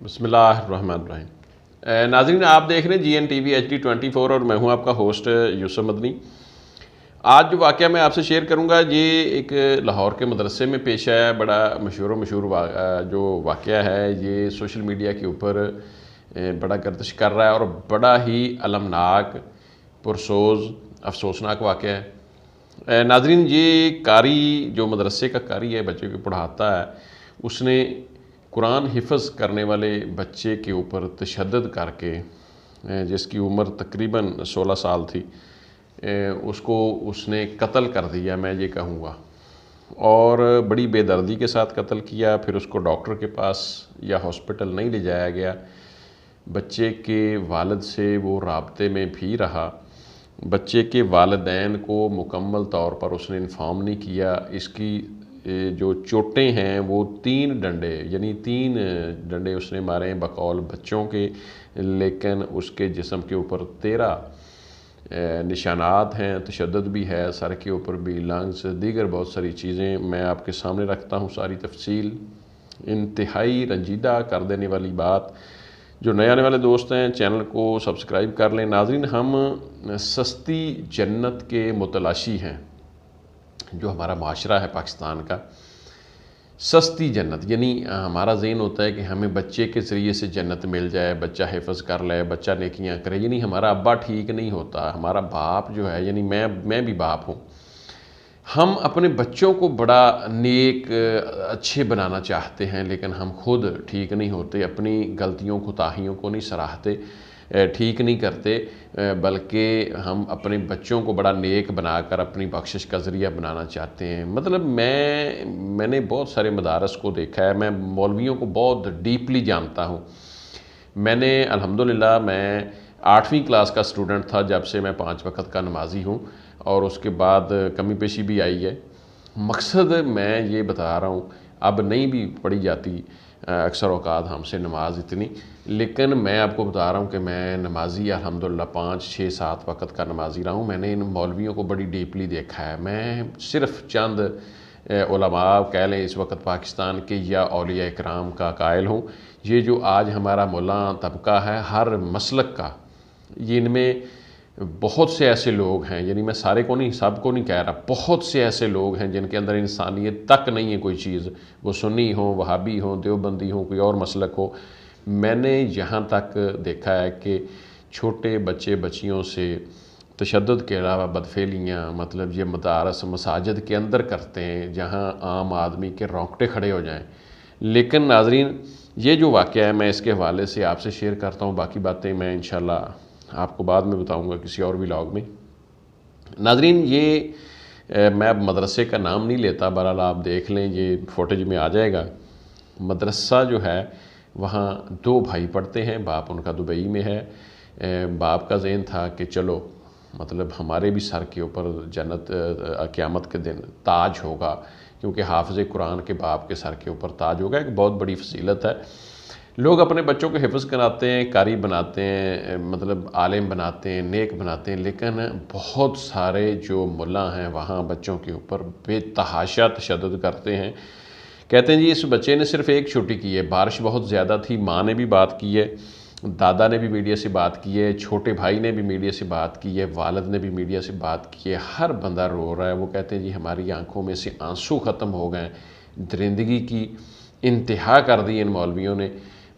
بسم اللہ الرحمن الرحیم۔ ناظرین، آپ دیکھ رہے ہیں GNTV HD24 اور میں ہوں آپ کا ہوسٹ یوسف مدنی۔ آج جو واقعہ میں آپ سے شیئر کروں گا یہ ایک لاہور کے مدرسے میں پیش آیا بڑا مشہور جو واقعہ ہے، یہ سوشل میڈیا کے اوپر بڑا گردش کر رہا ہے اور بڑا ہی المناک، پرسوز، افسوسناک واقعہ ہے۔ ناظرین، یہ قاری جو مدرسے کا قاری ہے، بچے کو پڑھاتا ہے، اس نے قرآن حفظ کرنے والے بچے کے اوپر تشدد کر کے، جس کی عمر تقریباً 16 سال تھی، اس نے قتل کر دیا، میں یہ کہوں گا، اور بڑی بے دردی کے ساتھ قتل کیا۔ پھر اس کو ڈاکٹر کے پاس یا ہاسپٹل نہیں لے جایا گیا، بچے کے والد سے وہ رابطے میں بھی رہا، بچے کے والدین کو مکمل طور پر اس نے انفارم نہیں کیا۔ اس کی جو چوٹیں ہیں وہ 3 ڈنڈے، یعنی 3 ڈنڈے اس نے مارے ہیں بقول بچوں کے، لیکن اس کے جسم کے اوپر 13 نشانات ہیں، تشدد بھی ہے، سر کے اوپر بھی، لنگس، دیگر بہت ساری چیزیں میں آپ کے سامنے رکھتا ہوں ساری تفصیل۔ انتہائی رنجیدہ کر دینے والی بات۔ جو نئے آنے والے دوست ہیں چینل کو سبسکرائب کر لیں۔ ناظرین، ہم سستی جنت کے متلاشی ہیں، جو ہمارا معاشرہ ہے پاکستان کا، سستی جنت، یعنی ہمارا ذہن ہوتا ہے کہ ہمیں بچے کے ذریعے سے جنت مل جائے، بچہ حفظ کر لے، بچہ نیکیاں کرے، یعنی ہمارا ابا ٹھیک نہیں ہوتا، ہمارا باپ جو ہے، یعنی میں بھی باپ ہوں، ہم اپنے بچوں کو بڑا نیک، اچھے بنانا چاہتے ہیں، لیکن ہم خود ٹھیک نہیں ہوتے، اپنی غلطیوں کوتاہیوں کو نہیں سراہتے، ٹھیک نہیں کرتے، بلکہ ہم اپنے بچوں کو بڑا نیک بنا کر اپنی بخشش کا ذریعہ بنانا چاہتے ہیں۔ مطلب میں نے بہت سارے مدارس کو دیکھا ہے، میں مولویوں کو بہت ڈیپلی جانتا ہوں۔ میں نے الحمدللہ میں 8ویں کلاس کا اسٹوڈنٹ تھا جب سے میں 5 وقت کا نمازی ہوں، اور اس کے بعد کمی پیشی بھی آئی ہے۔ مقصد میں یہ بتا رہا ہوں، اب نہیں بھی پڑھی جاتی اکثر اوقات ہم سے نماز اتنی، لیکن میں آپ کو بتا رہا ہوں کہ میں نمازی الحمدللہ 5، 6، 7 وقت کا نمازی رہا ہوں۔ میں نے ان مولویوں کو بڑی ڈیپلی دیکھا ہے۔ میں صرف چند علماء کہہ لیں اس وقت پاکستان کے یا اولیاء اکرام کا قائل ہوں۔ یہ جو آج ہمارا مولانا طبقہ ہے ہر مسلک کا، یہ ان میں بہت سے ایسے لوگ ہیں، یعنی میں سارے کو نہیں، سب کو نہیں کہہ رہا، بہت سے ایسے لوگ ہیں جن کے اندر انسانیت تک نہیں ہے کوئی چیز، وہ سنی ہوں، وہابی ہوں، دیوبندی ہوں، کوئی اور مسلک ہو۔ میں نے یہاں تک دیکھا ہے کہ چھوٹے بچے بچیوں سے تشدد کے علاوہ بدفعلیاں، مطلب یہ مدارس مساجد کے اندر کرتے ہیں جہاں عام آدمی کے رونگٹے کھڑے ہو جائیں۔ لیکن ناظرین، یہ جو واقعہ ہے میں اس کے حوالے سے آپ سے شیئر کرتا ہوں، باقی باتیں میں انشاءاللہ آپ کو بعد میں بتاؤں گا کسی اور ولاگ میں۔ ناظرین، یہ میں اب مدرسے کا نام نہیں لیتا، بہرحال آپ دیکھ لیں، یہ فوٹیج میں آ جائے گا۔ مدرسہ جو ہے وہاں 2 بھائی پڑھتے ہیں، باپ ان کا دبئی میں ہے۔ باپ کا ذہن تھا کہ چلو مطلب ہمارے بھی سر کے اوپر جنت قیامت کے دن تاج ہوگا، کیونکہ حافظ قرآن کے باپ کے سر کے اوپر تاج ہوگا، ایک بہت بڑی فضیلت ہے۔ لوگ اپنے بچوں کو حفظ کراتے ہیں، قاری بناتے ہیں، مطلب عالم بناتے ہیں، نیک بناتے ہیں، لیکن بہت سارے جو ملا ہیں وہاں بچوں کے اوپر بے تحاشا تشدد کرتے ہیں۔ کہتے ہیں جی اس بچے نے صرف ایک چھٹی کی ہے، بارش بہت زیادہ تھی، ماں نے بھی بات کی ہے، دادا نے بھی میڈیا سے بات کی ہے، چھوٹے بھائی نے بھی میڈیا سے بات کی ہے، والد نے بھی میڈیا سے بات کی ہے، ہر بندہ رو رہا ہے۔ وہ کہتے ہیں جی ہماری آنکھوں میں سے آنسو ختم ہو گئے، درندگی کی انتہا کر دی ان مولویوں نے۔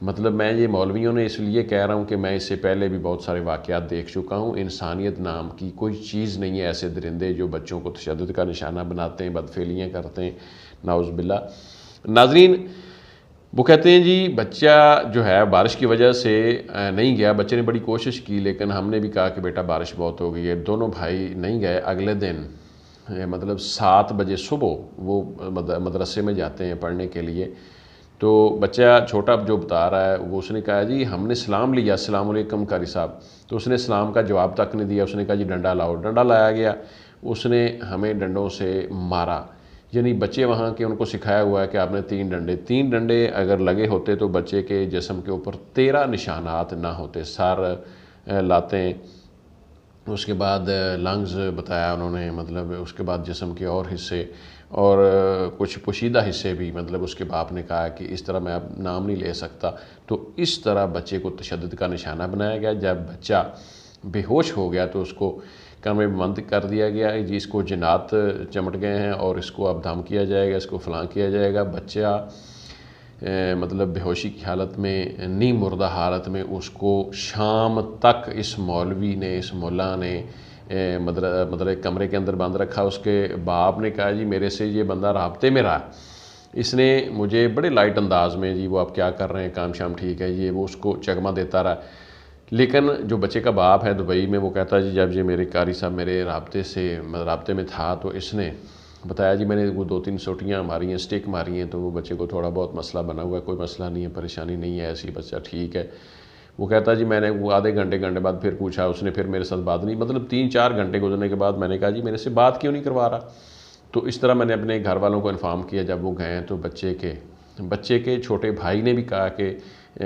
مطلب میں یہ مولویوں نے اس لیے کہہ رہا ہوں کہ میں اس سے پہلے بھی بہت سارے واقعات دیکھ چکا ہوں۔ انسانیت نام کی کوئی چیز نہیں ہے، ایسے درندے جو بچوں کو تشدد کا نشانہ بناتے ہیں، بدفعلیاں کرتے ہیں، نعوذ باللہ۔ ناظرین، وہ کہتے ہیں جی بچہ جو ہے بارش کی وجہ سے نہیں گیا، بچے نے بڑی کوشش کی، لیکن ہم نے بھی کہا کہ بیٹا بارش بہت ہو گئی ہے، دونوں بھائی نہیں گئے۔ اگلے دن مطلب 7 بجے صبح وہ مدرسے میں جاتے ہیں پڑھنے کے لیے، تو بچہ چھوٹا جو بتا رہا ہے، وہ اس نے کہا جی ہم نے سلام لیا، السلام علیکم قاری صاحب، تو اس نے سلام کا جواب تک نہیں دیا، اس نے کہا جی ڈنڈا لاؤ، ڈنڈا لایا گیا، اس نے ہمیں ڈنڈوں سے مارا۔ یعنی بچے وہاں کے ان کو سکھایا ہوا ہے کہ آپ نے 3 ڈنڈے اگر لگے ہوتے تو بچے کے جسم کے اوپر 13 نشانات نہ ہوتے، سر، لاتیں، اس کے بعد لنگز بتایا انہوں نے، مطلب اس کے بعد جسم کے اور حصے، اور کچھ پوشیدہ حصے بھی مطلب اس کے باپ نے کہا کہ اس طرح میں اب نام نہیں لے سکتا. تو اس طرح بچے کو تشدد کا نشانہ بنایا گیا. جب بچہ بے ہوش ہو گیا تو اس کو کمرے میں بند کر دیا گیا جی اس کو جنات چمٹ گئے ہیں اور اس کو اب دھم کیا جائے گا, اس کو فلاں کیا جائے گا. بچہ مطلب بے ہوشی کی حالت میں, نیم مردہ حالت میں, اس کو شام تک اس مولوی نے, اس مولا نے مطلب ایک کمرے کے اندر بند رکھا. اس کے باپ نے کہا جی میرے سے یہ بندہ رابطے میں رہا, اس نے مجھے بڑے لائٹ انداز میں جی وہ آپ کیا کر رہے ہیں, کام شام ٹھیک ہے, یہ وہ اس کو چکمہ دیتا رہا. لیکن جو بچے کا باپ ہے دبئی میں, وہ کہتا ہے جی جب یہ میرے قاری صاحب میرے رابطے میں تھا تو اس نے بتایا جی میں نے وہ 2-3 سوٹیاں ماری ہیں, سٹک ماری ہیں, تو وہ بچے کو تھوڑا بہت مسئلہ بنا ہوا ہے, کوئی مسئلہ نہیں ہے, پریشانی نہیں ہے, ایسی بچہ ٹھیک ہے. وہ کہتا ہے جی میں نے وہ آدھے گھنٹے بعد پھر پوچھا, اس نے پھر میرے ساتھ بات نہیں, مطلب 3-4 گھنٹے گزرنے کے بعد میں نے کہا جی میرے سے بات کیوں نہیں کروا رہا. تو اس طرح میں نے اپنے گھر والوں کو انفارم کیا. جب وہ گئے تو بچے کے چھوٹے بھائی نے بھی کہا کہ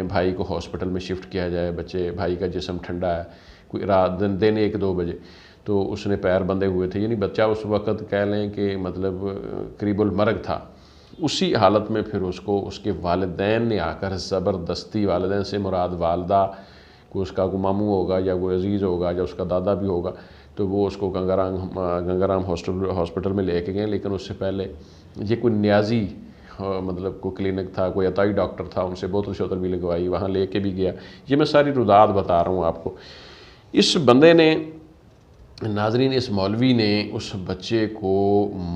بھائی کو ہاسپٹل میں شفٹ کیا جائے, بھائی کا جسم ٹھنڈا ہے, کوئی رات دن 1-2 بجے. تو اس نے پیر بندھے ہوئے تھے, یعنی بچہ اس وقت کہہ لیں کہ مطلب قریب المرگ تھا. اسی حالت میں پھر اس کو اس کے والدین نے آ کر زبردستی, والدین سے مراد والدہ کو, اس کا کوئی ماموں ہوگا یا کوئی عزیز ہوگا یا اس کا دادا بھی ہوگا, تو وہ اس کو گنگارام ہاسپٹل میں لے کے گئے. لیکن اس سے پہلے یہ کوئی نیازی مطلب کوئی کلینک تھا, کوئی عطائی ڈاکٹر تھا, ان سے بوتل شوتل بھی لگوائی, وہاں لے کے بھی گیا. یہ میں ساری رودات بتا رہا ہوں آپ کو. اس بندے نے, ناظرین, اس مولوی نے اس بچے کو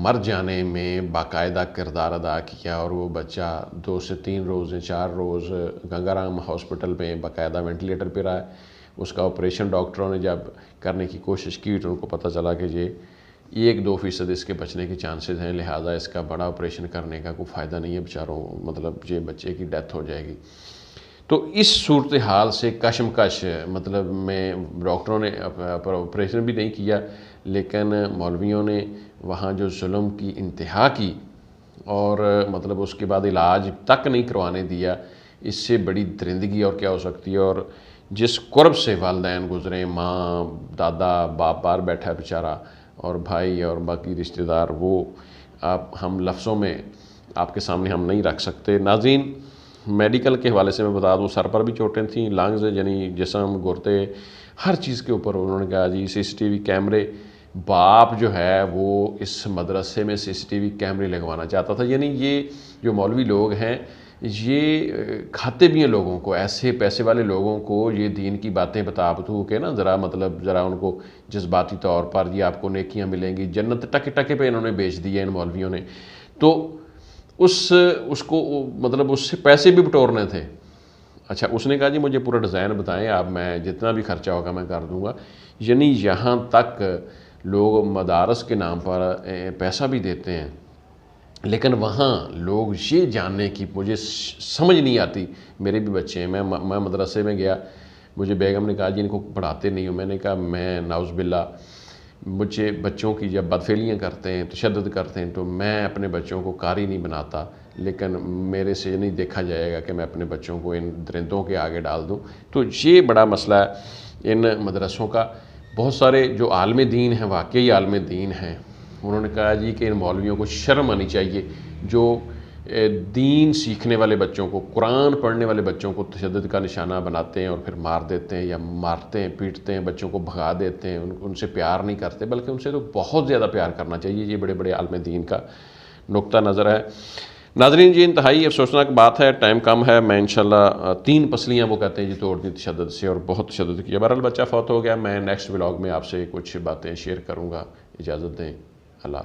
مر جانے میں باقاعدہ کردار ادا کیا, اور وہ بچہ 2 سے 3 روز 4 روز گنگارام ہاسپٹل میں باقاعدہ وینٹیلیٹر پہ رہا. اس کا آپریشن ڈاکٹروں نے جب کرنے کی کوشش کی تو ان کو پتہ چلا کہ یہ 1-2% اس کے بچنے کے چانسز ہیں, لہٰذا اس کا بڑا آپریشن کرنے کا کوئی فائدہ نہیں ہے بیچاروں, مطلب یہ بچے کی ڈیتھ ہو جائے گی. تو اس صورتحال سے کشمکش, مطلب میں ڈاکٹروں نے آپریشن بھی نہیں کیا, لیکن مولویوں نے وہاں جو ظلم کی انتہا کی اور مطلب اس کے بعد علاج تک نہیں کروانے دیا, اس سے بڑی درندگی اور کیا ہو سکتی ہے. اور جس قرب سے والدین گزرے, ماں, دادا, باپ بار بیٹھا ہے بیچارہ, اور بھائی اور باقی رشتہ دار, وہ ہم لفظوں میں آپ کے سامنے ہم نہیں رکھ سکتے. ناظرین, میڈیکل کے حوالے سے میں بتا دوں, سر پر بھی چوٹیں تھیں, لانگز یعنی جسم, گردے, ہر چیز کے اوپر. انہوں نے کہا جی CCTV کیمرے, باپ جو ہے وہ اس مدرسے میں CCTV کیمرے لگوانا چاہتا تھا. یعنی یہ جو مولوی لوگ ہیں یہ کھاتے بھی ہیں لوگوں کو, ایسے پیسے والے لوگوں کو یہ دین کی باتیں بتا بتو کہ نا ذرا ان کو جذباتی طور پر یہ آپ کو نیکیاں ملیں گی, جنت ٹکے ٹکے پہ انہوں نے بیچ دی ہے ان مولویوں نے. تو اس کو مطلب اس سے پیسے بھی بٹورنے تھے. اچھا, اس نے کہا جی مجھے پورا ڈیزائن بتائیں آپ, میں جتنا بھی خرچہ ہوگا میں کر دوں گا. یعنی یہاں تک لوگ مدارس کے نام پر پیسہ بھی دیتے ہیں, لیکن وہاں لوگ یہ جاننے کی مجھے سمجھ نہیں آتی. میرے بھی بچے ہیں, میں مدرسے میں گیا, مجھے بیگم نے کہا جی ان کو پڑھاتے نہیں ہوں. میں نے کہا میں نعوذ باللہ, مجھے بچوں کی جب بدفعلیاں کرتے ہیں, تشدد کرتے ہیں, تو میں اپنے بچوں کو قاری نہیں بناتا, لیکن میرے سے یہ نہیں دیکھا جائے گا کہ میں اپنے بچوں کو ان درندوں کے آگے ڈال دوں. تو یہ بڑا مسئلہ ہے ان مدرسوں کا. بہت سارے جو عالم دین ہیں, واقعی عالم دین ہیں, انہوں نے کہا جی کہ ان مولویوں کو شرم آنی چاہیے جو دین سیکھنے والے بچوں کو, قرآن پڑھنے والے بچوں کو تشدد کا نشانہ بناتے ہیں اور پھر مار دیتے ہیں, یا مارتے ہیں, پیٹتے ہیں, بچوں کو بھگا دیتے ہیں, ان سے پیار نہیں کرتے, بلکہ ان سے تو بہت زیادہ پیار کرنا چاہیے. یہ بڑے بڑے عالم دین کا نقطہ نظر ہے. ناظرین, یہ انتہائی افسوسناک بات ہے, ٹائم کم ہے. میں انشاءاللہ 3 پسلیاں وہ کہتے ہیں جی توڑ دی تشدد سے, اور بہت تشدد کیا. بہرحال بچہ فوت ہو گیا. میں نیکسٹ ولاگ میں آپ سے کچھ باتیں شیئر کروں گا. اجازت دیں. اللہ حافظ.